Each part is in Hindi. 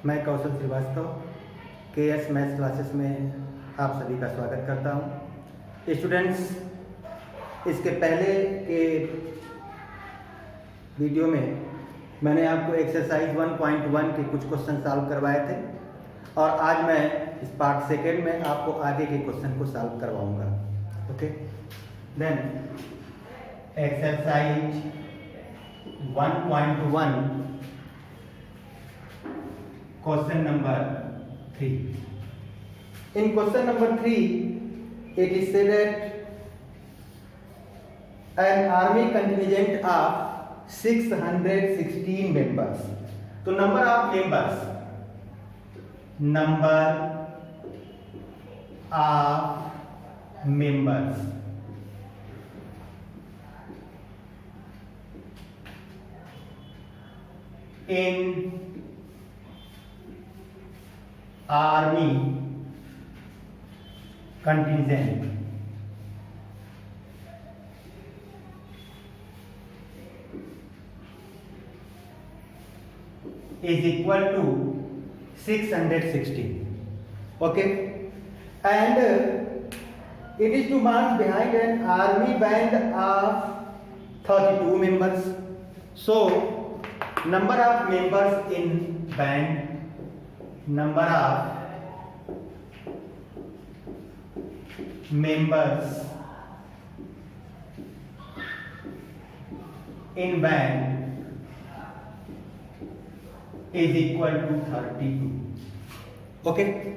मैं कौशल श्रीवास्तव KS मैथ्स क्लासेस में आप सभी का स्वागत करता हूँ। स्टूडेंट्स, इसके पहले के वीडियो में मैंने आपको एक्सरसाइज 1.1 के कुछ क्वेश्चन सॉल्व करवाए थे और आज मैं इस पार्ट सेकेंड में आपको आगे के क्वेश्चन को सॉल्व करवाऊंगा। Okay, then exercise 1.1 question number 3. In question number 3, it is said that an army contingent of 616 members. तो number of members in army contingent is equal to 660. Okay, and it is to march behind an army band of 32 members. So number of members in band, number of members in band is equal to 32. Okay,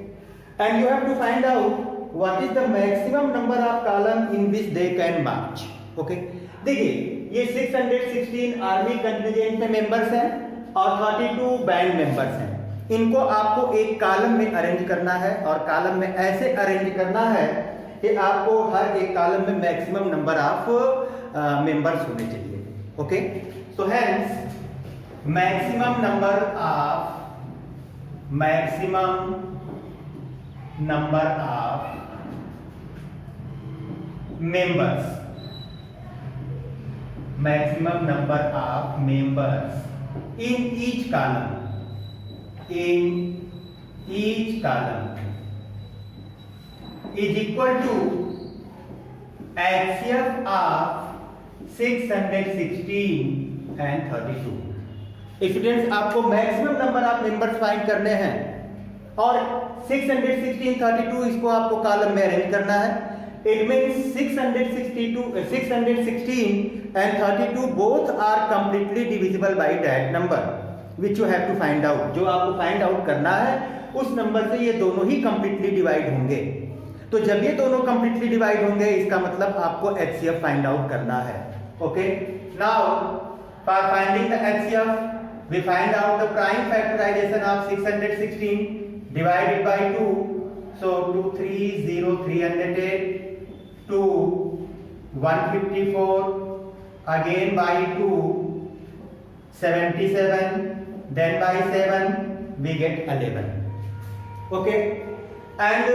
and you have to find out what is the maximum number of column in which they can march. Okay, देखिए ये 616 आर्मी कंटिजेंट में मेंबर्स हैं और 32 बैंड मेंबर्स हैं। इनको आपको एक कॉलम में अरेंज करना है और कॉलम में ऐसे अरेंज करना है कि आपको हर एक कॉलम में मैक्सिमम नंबर ऑफ मेंबर्स होने चाहिए। Okay, so hence maximum number of members in each column is equal to HCF of 616 and 32. Students, आपको maximum number of members find करने हैं और 616, 32 इसको आपको कॉलम में अरेंज करना है। It means 616 and 32 both are completely divisible by that number which you have to find out. जो आपको फाइंड आउट करना है उस नंबर से ये दोनों ही कंप्लीटली डिवाइड होंगे। तो जब ये दोनों कंप्लीटली डिवाइड होंगे इसका मतलब आपको HCF फाइंड आउट करना है। Okay, now for finding the HCF we find out the prime factorization of 616 divided by 2. So 2 3 0 308 2 154 again by 2 77, then by 7 we get 11. Okay, and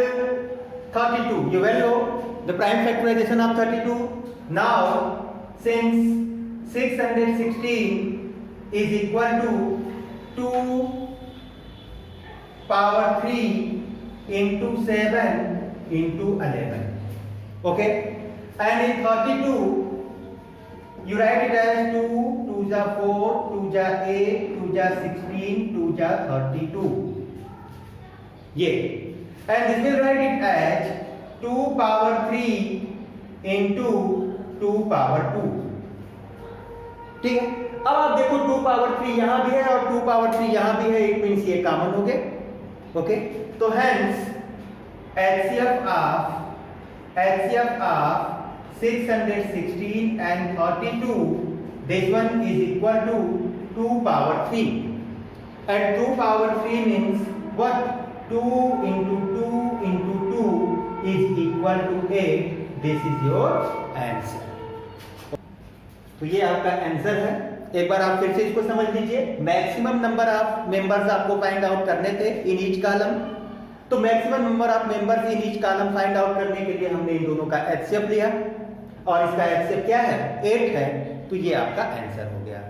32 you well know the prime factorization of 32. Now since 616 is equal to 2 power 3 into 7 into 11. Okay, and in 32 you write it as 2 2 ja 4 2 ja 8 2 ja 16 2 ja 32. Yeah, and this will write it as 2 power 3 into 2 power 2. ठीक है, अब आप देखो 2 पावर 3 यहां भी है और 2 पावर 3 यहां भी है। इट मींस ये कॉमन हो गए। ओके, तो hence HCF of 616 and 32, this one is equal to 2 power 3, and 2 power 3 means what? 2 into 2 into 2 is equal to 8. This is your answer. तो ये आपका आंसर है। एक बार आप फिर से इसको समझ लीजिए। मैक्सिमम नंबर ऑफ मेंबर्स आपको फाइंड आउट करने थे इन ईच कॉलम। तो maximum number of members in each column find out करने के लिए हमने इन दोनों का HCF लिया और इसका HCF क्या है? 8 है। तो ये आपका आंसर हो गया।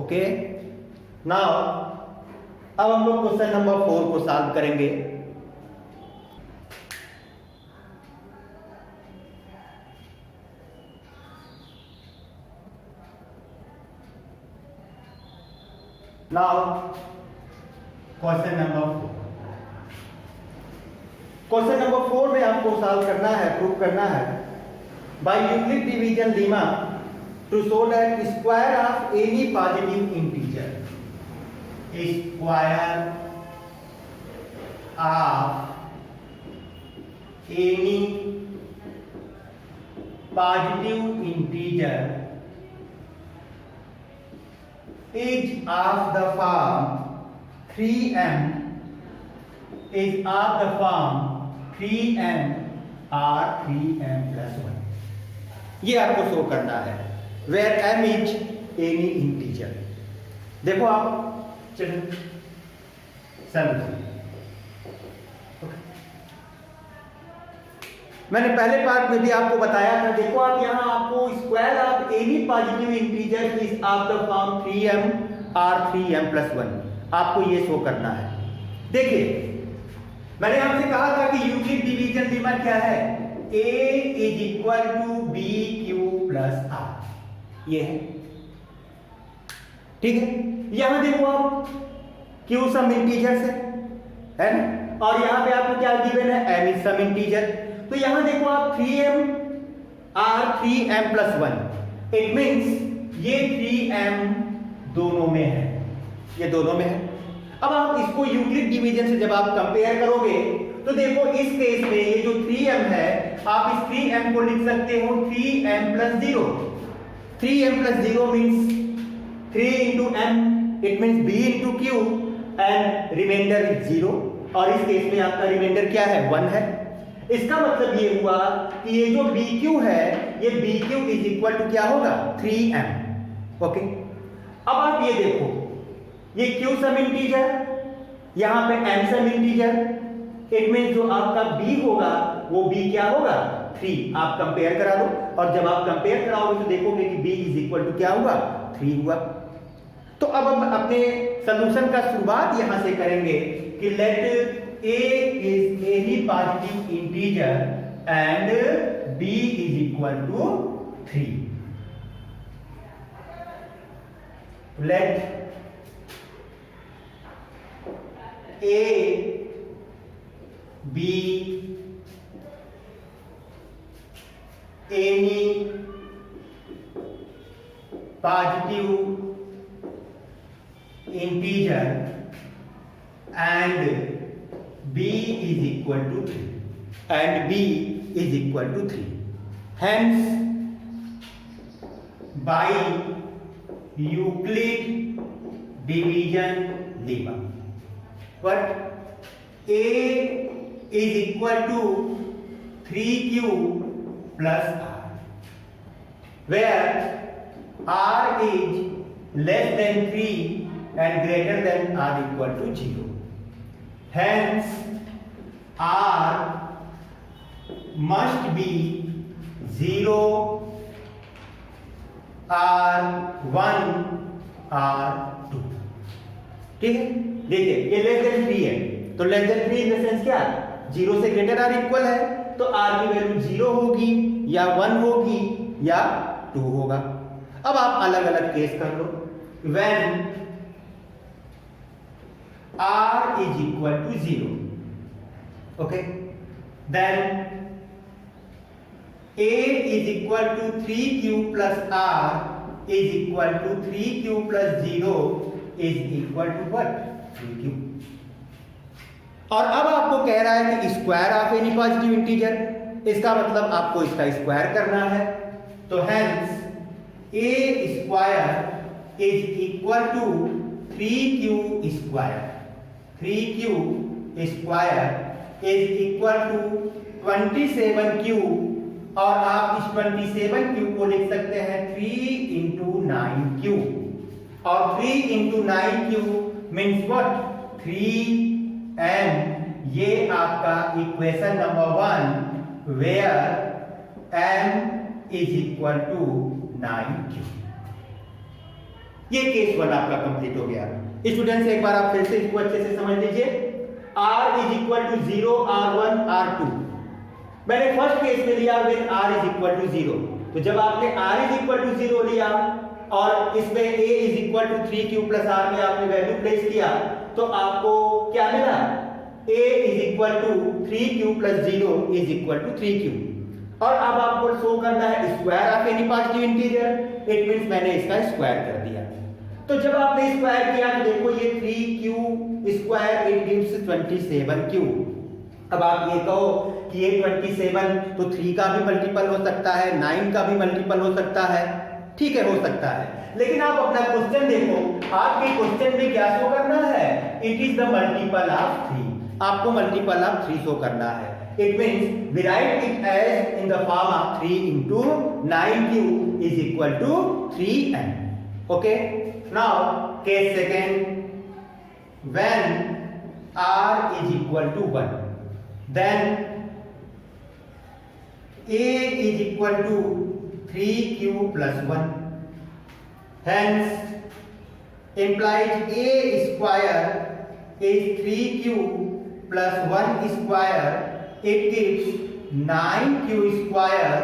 ओके, नाउ अब हम लोग क्वेश्चन नंबर 4 को सॉल्व करेंगे। Now question number 4। Question number 4 में आपको सॉल्व करना है, प्रूव करना है by Euclid division lemma to show that square of any positive integer, square of any positive integer is of the form 3m is of the form 3m or 3m plus 1। ये आपको शो करना है where m is any integer। देखो आप चलो सॉल्यूशन मैंने पहले पार्ट में भी आपको बताया था। देखो आप यहां आपको square of any positive integer is of the form 3m और 3m plus 1 आपको ये शो करना है। देखिए मैंने आपसे कहा था कि यूक्लिड डिवीजन लेमा क्या है, a is equal to b q plus r, ये है ठीक है। यहां देखो आप q सम इंटीजर है ना, और यहां पे आपको क्या गिवन है, m इज सम इंटीजर। तो यहां देखो आप 3m और 3m plus 1, इट मींस ये 3m दोनों में है, ये दोनों में है। अब आप इसको यूक्लिड डिवीजन से जब आप कंपेयर करोगे तो देखो इस केस में ये जो 3m है आप इस 3m को लिख सकते हो 3m plus 0। 3m plus 0 means 3 into m, it means b into q and remainder is 0, और इस केस में आपका रिमाइंडर क्या है, 1 है। इसका मतलब ये हुआ कि ये जो BQ है ये BQ इज इक्वल टू क्या होगा, 3m। ओके अब आप ये देखो ये Q सम इंटीजर, यहां पे m some integer, it means जो आपका B होगा वो B क्या होगा, 3। आप कंपेयर करा दो और जब आप कंपेयर कराओगे तो देखोगे कि B इज इक्वल टू क्या हुआ, 3 हुआ। तो अब हम अपने सॉल्यूशन का शुरुआत यहां से करेंगे कि late a is any positive integer and b is equal to 3। let a be any positive integer and b is equal to 3 and b is equal to 3। hence by Euclid division lemma what a is equal to 3q plus r, where r is less than 3 and greater than or equal to 0। hence r must be 0 r1 r2। ठीक है, देखिए ये लेस देन 3 है तो less than 3 in the sense क्या, 0 से ग्रेटर आर इक्वल है तो r की वैल्यू 0 होगी या 1 होगी या 2 होगा। अब आप अलग अलग केस कर लो, when r is equal to 0, okay, then a is equal to 3q plus r is equal to 3q plus 0 is equal to what, 3q। और अब आपको कह रहा है कि square of any positive integer, इसका मतलब आपको इसका स्क्वायर करना है। तो hence a square is equal to 3q square, 3q square is equal to 27q, और आप इस 27q को लिख सकते हैं 3 into 9q, और 3 into 9q means what, 3n। ये आपका equation number 1 where n is equal to 9q। ये केस 1 आपका कंप्लीट हो गया। स्टूडेंट्स एक बार आप फिर से इसको अच्छे से समझ लीजिए। r is equal to 0, r1, r2। मैंने फर्स्ट केस में लिया with r is equal to 0। तो जब आपने r इज इक्वल टू 0 लिया और इसमें a is equal to 3q plus r में आपने वैल्यू प्लेस किया तो आपको क्या मिला? a is equal to 3q plus 0 is equal to 3q। और अब आपको शो करना है square of any positive integer, it means मैंने इसका स्क्वायर कर दिया। तो जब आपने स्क्वायर किया तो देखो ये 3q square it gives 27q। अब आप ये कहो कि ये 27 तो 3 का भी मल्टीपल हो सकता है, 9 का भी मल्टीपल हो सकता है, ठीक है, हो सकता है। लेकिन आप अपना क्वेश्चन देखो, आपके क्वेश्चन में क्या शो करना है? It is the multiple of 3। आपको मल्टीपल ऑफ 3 शो करना है। It means we write it as in the form of 3 into 9q is equal to 3n. Okay. Now case second, when r is equal to 1, then a is equal to 3q plus 1. Hence implies a square is 3q plus 1 square. It gives 9q square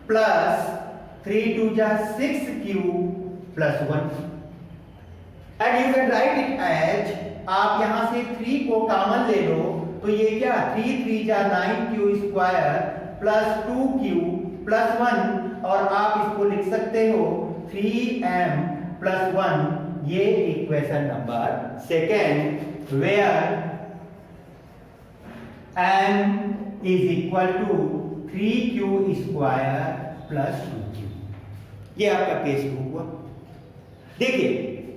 plus 3 to the 6q plus 1, and you can write it as, आप यहां से 3 को कॉमन ले लो तो ये क्या 3 3 जा 9q square plus 2q plus 1, और आप इसको लिख सकते हो 3m प्लस 1। ये equation number second, where m is equal to 3q square plus 2q। ये आपका केस 2 हुआ। देखिए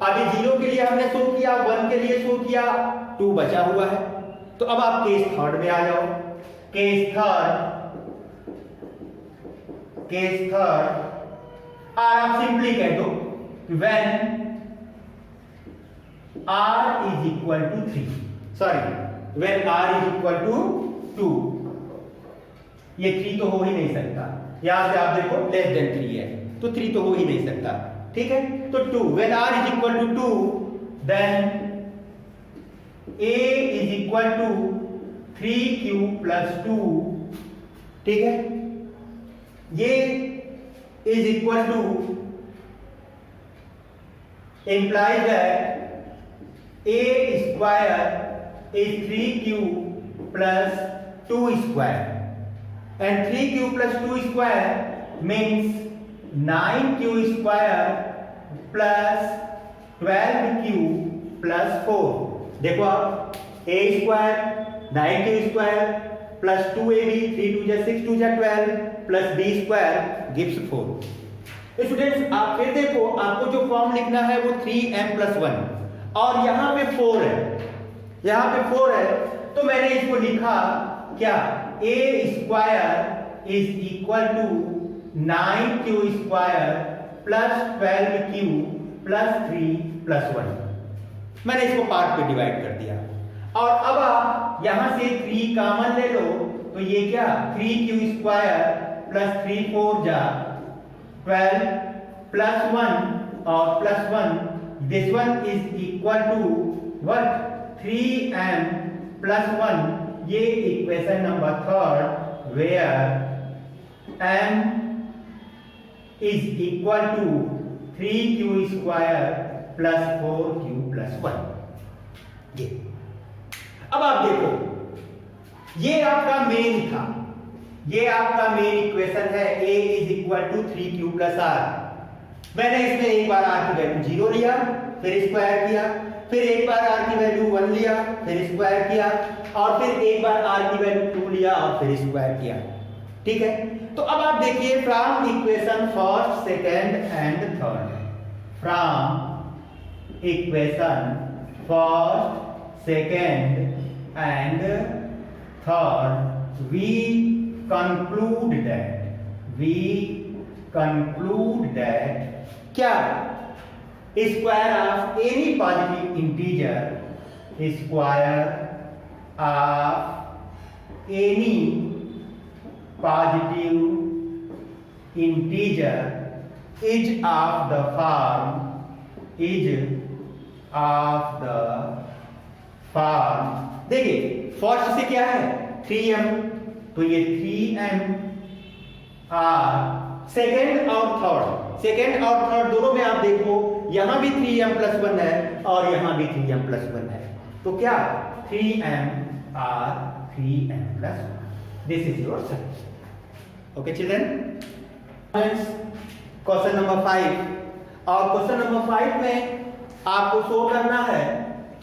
अभी 0 के लिए हमने शो किया, 1 के लिए शो किया, 2 बचा हुआ है। तो अब आप केस थर्ड में आ जाओ। केस थर्ड आप सिंपली कह दो when r is equal to 3, sorry when r is equal to 2, ये 3 तो हो ही नहीं सकता, यहां से आप देखो लेस देन 3 है तो 3 तो हो ही नहीं सकता, ठीक है। तो 2 when r is equal to 2, then a is equal to 3q plus 2, ठीक है। ये is equal to implies that a square is 3q plus 2 square, and 3q plus 2 square means 9q square plus 12q plus 4। देखो आप a square 9q square plus 2ab 3 2 जा 6 2 जा 12 plus b square gives 4। Students आप फिर देखो, आपको जो फॉर्म लिखना है वो 3m plus 1, और यहां पे 4 है, यहां पे 4 है, तो मैंने इसको लिखा क्या, a square is equal to 9q square plus 12q plus 3 plus 1। मैंने इसको पार्ट पे डिवाइड कर दिया, और अब आप यहां से 3 कॉमन ले लो तो ये क्या 3q स्क्वायर प्लस 3 4 जा 12 प्लस 1 और plus 1, this one is equal to what 3m plus 1। ये equation number third, where m is equal to 3q square plus 4q plus 1। ये अब आप देखो, ये आपका मेन था, ये आपका मेन इक्वेशन है a is equal to 3q plus r। मैंने इसमें एक बार r की वैल्यू 0 लिया, फिर स्क्वायर किया, फिर एक बार r की वैल्यू 1 लिया, फिर स्क्वायर किया, और फिर एक बार r की वैल्यू 2 लिया और फिर स्क्वायर किया, ठीक है। तो अब आप देखिए from equation first second and third, from equation first second and third we conclude that क्या square of any positive integer, square of any positive integer is of the form of the form, देखिए फर्स्ट से क्या है 3m, तो ये 3m आर सेकेंड और थर्ड दोनों में आप देखो यहां भी 3m+1 है और यहां भी 3m+1 है, तो क्या 3m or 3m+1, this is your sir. Okay children, question number 5, और क्वेश्चन नंबर 5 में आपको शो करना है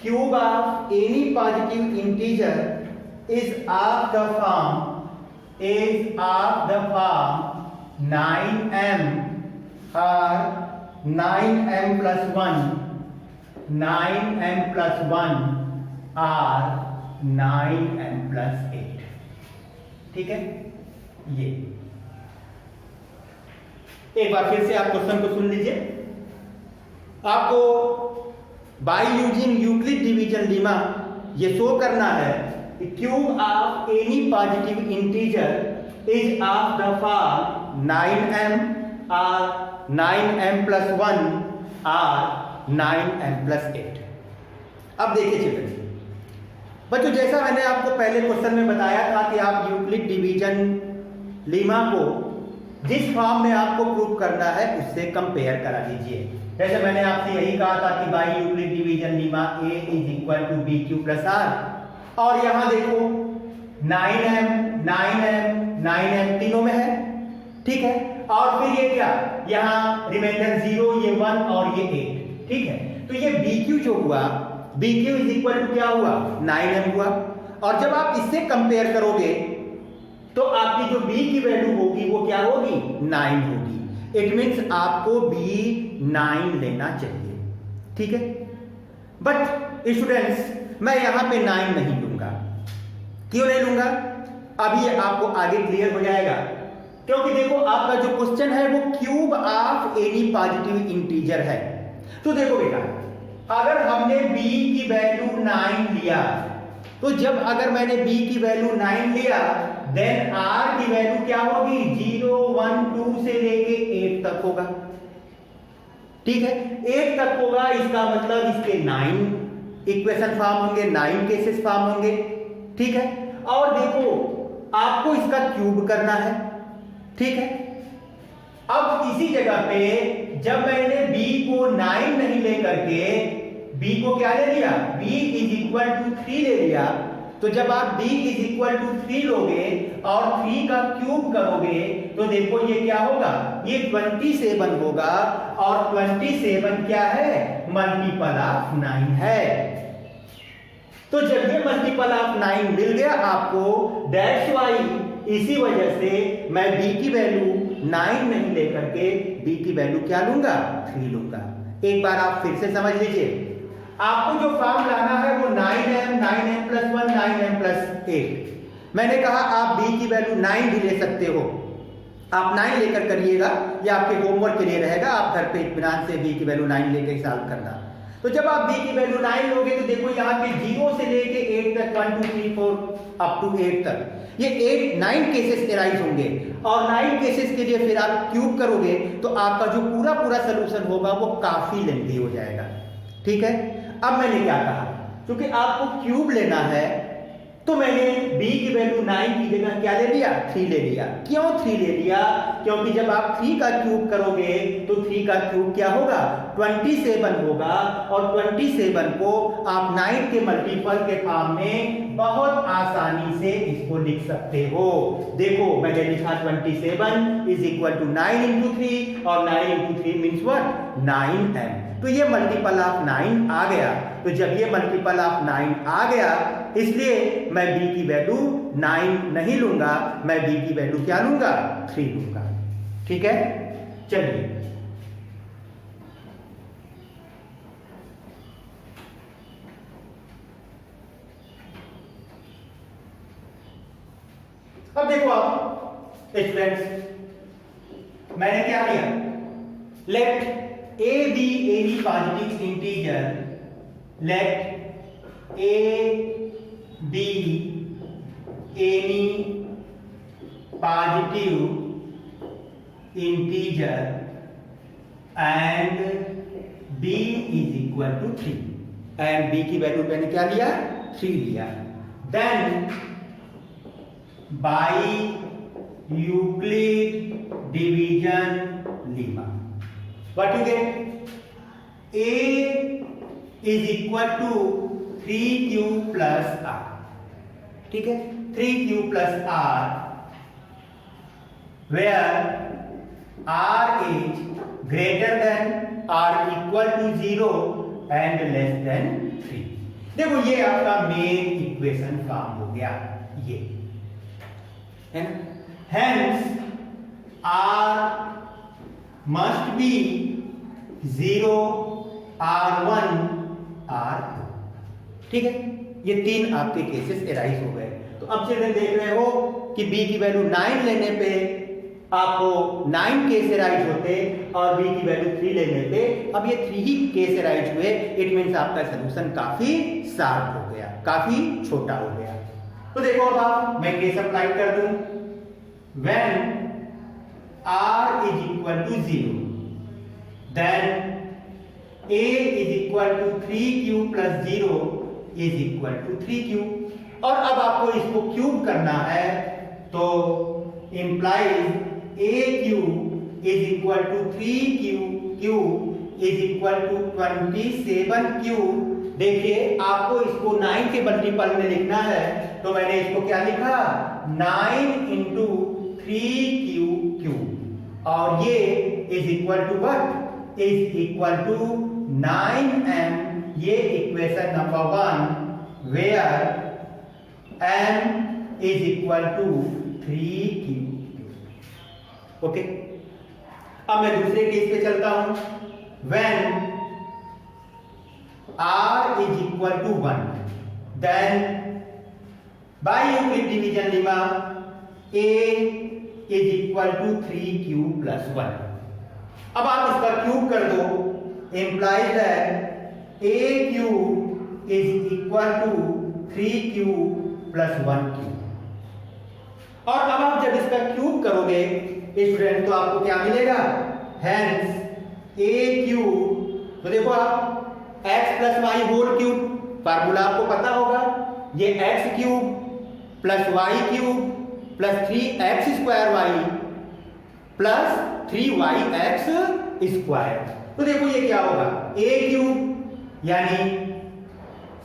cube of any positive integer is of the form 9m or 9m+1 or 9m+8, ठीक है। ये एक बार फिर से आप क्वेश्चन को सुन लीजिए। आपको by using Euclid division Lima ये शो करना है कि cube of any positive integer is of the form 9m or 9m+1 or 9m+8। अब देखिए चिल्ड्रन, बच्चों जैसा मैंने आपको पहले क्वेश्चन में बताया था कि आप यूक्लिड डिवीजन लीमा को जिस फॉर्म में आपको प्रूव करना है उससे कंपेयर करा दीजिए। जैसे मैंने आपसे यही कहा था कि by Euclid division lemma A = BQ+R, और यहां देखो 9m तीनों में है, ठीक है। और फिर ये क्या, यहां रिमाइंडर 0, ये 1 और ये 8, ठीक है। तो ये BQ जो हुआ, BQ = क्या हुआ 9m हुआ, और जब आप इससे कंपेयर करोगे तो आपकी जो B की वैल्यू होगी वो क्या होगी 9 होगी। इट मींस आपको B 9 लेना चाहिए, ठीक है। बट स्टूडेंट्स मैं यहां पे 9 नहीं लूंगा, क्यों नहीं लूंगा, अभी आपको आगे क्लियर हो जाएगा। क्योंकि देखो आपका जो क्वेश्चन है वो cube of any positive integer है। तो देखो बेटा, अगर हमने B की वैल्यू 9 लिया, तो जब अगर मैंने B की वैल्यू 9 लिया, देन R की वैल्यू क्या होगी 0, 1, 2 से लेके 8 तक होगा, ठीक है। 8 तक होगा, इसका मतलब इसके 9 इक्वेशन फॉर्म होंगे, 9 केसेस फॉर्म होंगे, ठीक है। और देखो आपको इसका क्यूब करना है, ठीक है। अब इसी जगह पे जब मैंने B को 9 नहीं लेकर के B को क्या ले लिया, B = 3 ले लिया, तो जब आप B = 3 लोगे और 3 का क्यूब करोगे तो देखो ये क्या होगा, ये 27 होगा, और 27 क्या है मल्टीपल ऑफ 9 है। तो जब ये मल्टीपल ऑफ 9 मिल गया आपको, दैट्स वाई इसी वजह से मैं B की वैल्यू 9 नहीं लेकर के B की वैल्यू क्या लूंगा 3 लूंगा। एक बार आप फिर से समझ लीजिए, आपको जो फॉर्म लाना है वो 9m, 9m+1, 9m+8। मैंने कहा आप B की वैल्यू 9 भी ले सकते हो, आप 9 लेकर करिएगा, या आपके होमवर्क के लिए रहेगा, आप घर पे इत्मीनान से B की वैल्यू 9 लेकर सॉल्व करना। तो जब आप B की वैल्यू 9 लोगे तो देखो यहाँ पे 0 से लेके 8 तक 1, 2, 3, 4 अप टू 8 तक ये 9 केसेस एराइज होंगे, और 9 केसेस के लिए फिर आप क्यूब करोगे तो आपका जो पूरा सोल्यूशन होगा वो काफी लेंथी हो जाएगा, ठीक है। अब मैंने क्या कहा, क्योंकि आपको क्यूब लेना है तो मैंने B की वैल्यू 9 की जगह क्या ले लिया 3 ले लिया। क्यों 3 ले लिया, क्योंकि जब आप 3 का क्यूब करोगे तो 3 का क्यूब क्या होगा 27 होगा, और 27 को आप 9 के मल्टीपल के फॉर्म में बहुत आसानी से इसको लिख सकते हो। देखो मैंने लिखा 27 = 9 × 3, और 9 × 3 मीन्स व्हाट 9m। तो ये मल्टीपल ऑफ 9 आ गया। तो जब ये मल्टीपल ऑफ 9 आ गया, इसलिए मैं B की वैल्यू 9 नहीं लूंगा, मैं B की वैल्यू क्या लूंगा 3 लूंगा, ठीक है। चलिए अब देखो आप स्टूडेंट्स, मैंने क्या किया, late A be any positive integer, let A be any positive integer and B = 3। And b की वैल्यू मैंने क्या लिया, 3 लिया। Then by Euclid division lemma what you get, a is equal to 3q plus r, ठीक है, 3q plus r, where r is greater than r equal to 0 and less than 3। देखो ये आपका मेन इक्वेशन फॉर्म हो गया, ये है ना। Hence r must be 0, r1, r2, ठीक है। ये 3 आपके केसेस एराइज हो गए। तो अब चिल्ड्रन देख रहे हो कि b की वैल्यू 9 लेने पे आपको 9 केस एराइज होते और b की वैल्यू 3 लेने पे अब ये 3 ही केस एराइज हुए। इट मीन्स आपका सोल्यूशन काफी शार्प हो गया, काफी छोटा हो गया। तो देखो अब आप, मैं केस अप्लाई कर दूं, when r is equal to 0 then a is equal to 3q plus 0 is equal to 3q। और अब आपको इसको क्यूब करना है तो implies aq is equal to 3q is equal to 27q। देखिए आपको इसको 9 के मल्टीपल में लिखना है तो मैंने इसको क्या लिखा, 9 इंटू 3q और ये is equal to what, is equal to 9m। ये equation number 1 where m is equal to 3q। Okay, अब मैं दूसरे केस पे चलता हूं, when r is equal to 1 then by Euclid division lemma a is equal to 3q plus 1। अब आप इसका क्यूब कर दो, implies that aq is equal to 3q plus 1q। और अब आप जब इसका क्यूब करोगे स्टूडेंट तो आपको क्या मिलेगा, हेंस aq, तो देखो आप x plus y whole cube, formula आपको पता होगा, ये x cube plus y cube plus 3x square y plus 3yx square. तो देखो ये क्या होगा, a क्यूब यानी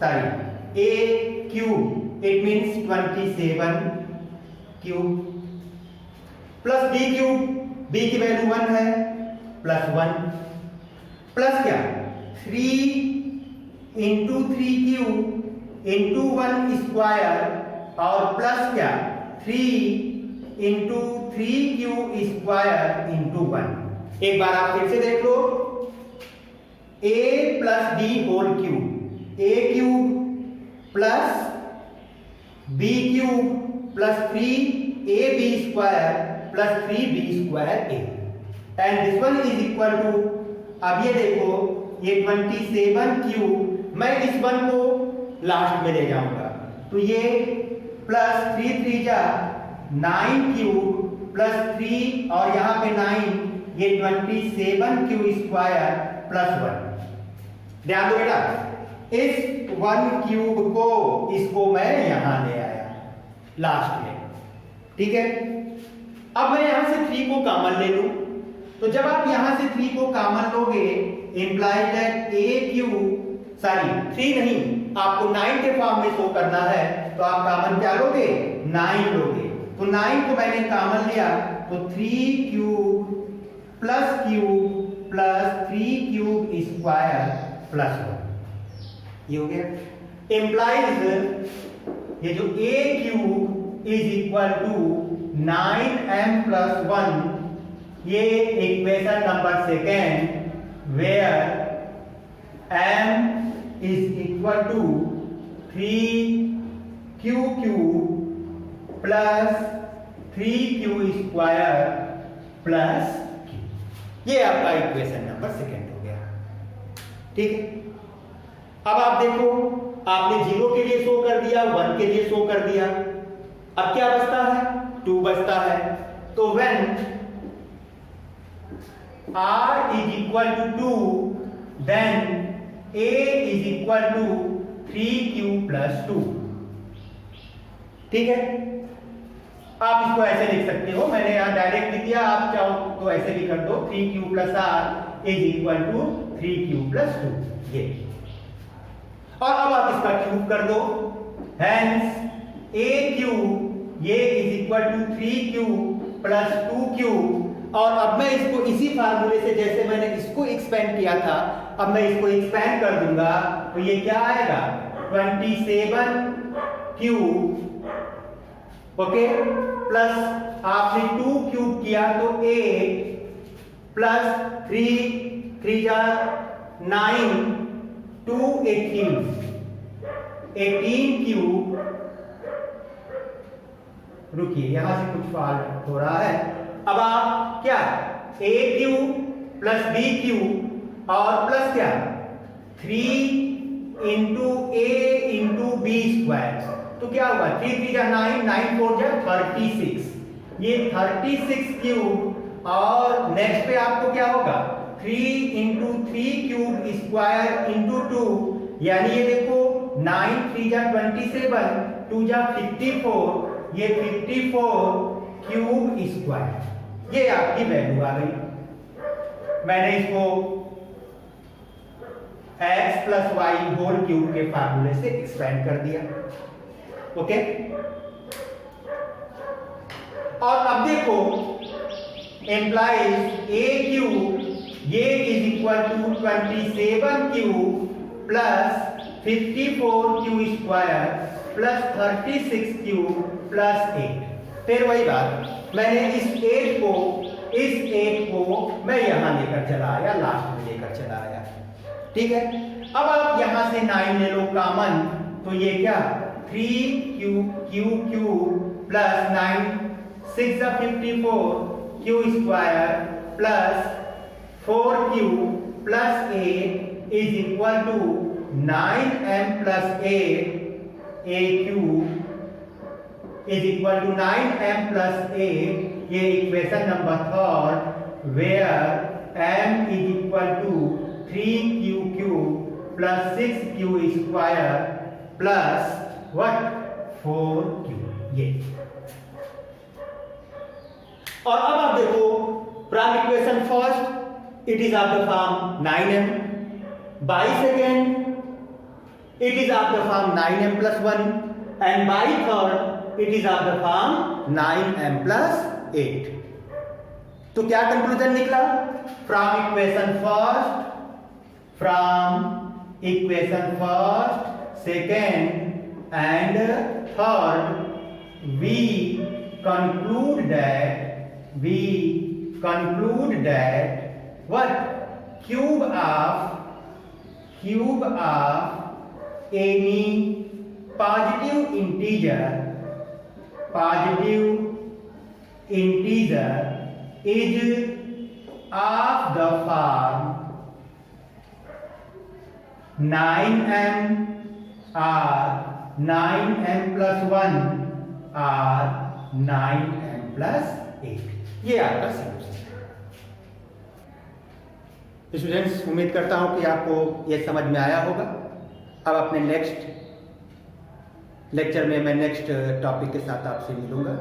a cube it means 27 cube plus b cube, b की वैल्यू 1 है, प्लस 1 प्लस क्या 3 इंटू 3q इंटू 1 स्क्वायर और प्लस क्या 3 इंटू 3q स्क्वायर इंटू 1। एक बार आप फिर से देख लो, a plus b whole cube, a cube plus b cube plus 3ab square plus 3b square a and this one is equal to, अब ये देखो ये 27 क्यूब, मैं इस वन को लास्ट में ले जाऊंगा तो ये प्लस 3 3 जा 9 क्यूब प्लस 3 और यहाँ पे 9, ये 27 क्यूब स्क्वायर प्लस 1। ध्यान दो बेटा, इस 1 क्यूब को इसको मैं यहां ले आया लास्ट में, ठीक है। अब मैं यहां से 3 को कॉमन ले लूं, तो जब आप यहां से 3 को कॉमन लोगे imply that a cube, sorry 3 नहीं, आपको 9 के फॉर्म में शो करना है तो आप कॉमन क्या लोगे, 9 लोगे। तो 9 को मैंने कॉमन लिया तो 3 cube plus cube plus 3 cube square plus 1, ये हो गया। इंप्लाइज ये जो a cube is equal to 9m plus 1, ये equation number 2 where m is equal to 3q cube plus 3q square plus q, ये आपका इक्वेशन नंबर 2 हो गया, ठीक है। अब आप देखो, आपने 0 के लिए शो कर दिया, 1 के लिए शो कर दिया, अब क्या बचता है, 2 बचता है। तो when r is equal to 2 then A is equal to 3Q plus 2। ठीक है, आप इसको ऐसे लिख सकते हो, मैंने यहाँ डायरेक्ट लिख दिया, आप चाहो तो ऐसे भी कर दो, 3Q plus R is equal to 3Q plus 2। ये, और अब आप इसका क्यूब कर दो, हेंस AQ ये is equal to 3Q plus 2Q। और अब मैं इसको इसी फार्मूले से, जैसे मैंने इसको एक्सपेंड किया था, अब मैं इसको एक्सपेंड कर दूंगा, तो ये क्या आएगा 27Q, ओके, प्लस आपने 2 क्यूब किया तो 8 प्लस 3 जा 9 2 18 क्यूब। रुकिए, यहां से कुछ फॉल्ट हो रहा है। अब आप क्या ए क्यूब प्लस बी क्यूब और प्लस क्या 3 इंटू ए इंटू बी स्क्वायर, तो क्या होगा 3 जा 9 9 4 जा 36, ये 36 क्यूब। और नेक्स्ट पे आपको क्या होगा 3 इंटू 3 क्यूब स्क्वायर इंटू 2, यानी ये देखो 9 3 जा 27 2 जा 54, ये 54 क्यूब स्क्वायर, ये आपकी वैल्यू आ गई। मैंने इसको x plus y whole cube के फार्मूले से एक्सपेंड कर दिया, ओके। और अब देखो एम्प्लाइज ए क्यूब ये is equal to 27 cube plus 54 Q square plus 36 cube plus 8। फिर वही बात, मैंने इस 8 को मैं यहां लेकर चला आया, लास्ट में लेकर चला आया, ठीक है। अब आप यहां से 9 ले लो कॉमन, तो ये क्या 3Q प्लस 9 6 जा 54 क्यू स्क्वायर प्लस 4Q प्लस 8 इज इक्वल टू 9m प्लस 8 a cube is equal to 9m plus 8, ये equation number 3 where m is equal to 3Q cube plus 6Q square plus what 4Q, ये। और अब आप देखो prime equation first it is of the form 9m, by second it is of the form 9m plus 1 and by third it is of the form 9m plus 8। तो क्या कंक्लूजन निकला, from equation first second and third we conclude that what cube of any positive integer is of the form 9m or 9m plus 1 or 9m plus 8। ये आपका सॉल्यूशन है। स्टूडेंट्स, उम्मीद करता हूं कि आपको ये समझ में आया होगा। अब अपने नेक्स्ट लेक्चर में मैं नेक्स्ट टॉपिक के साथ आपसे मिलूंगा।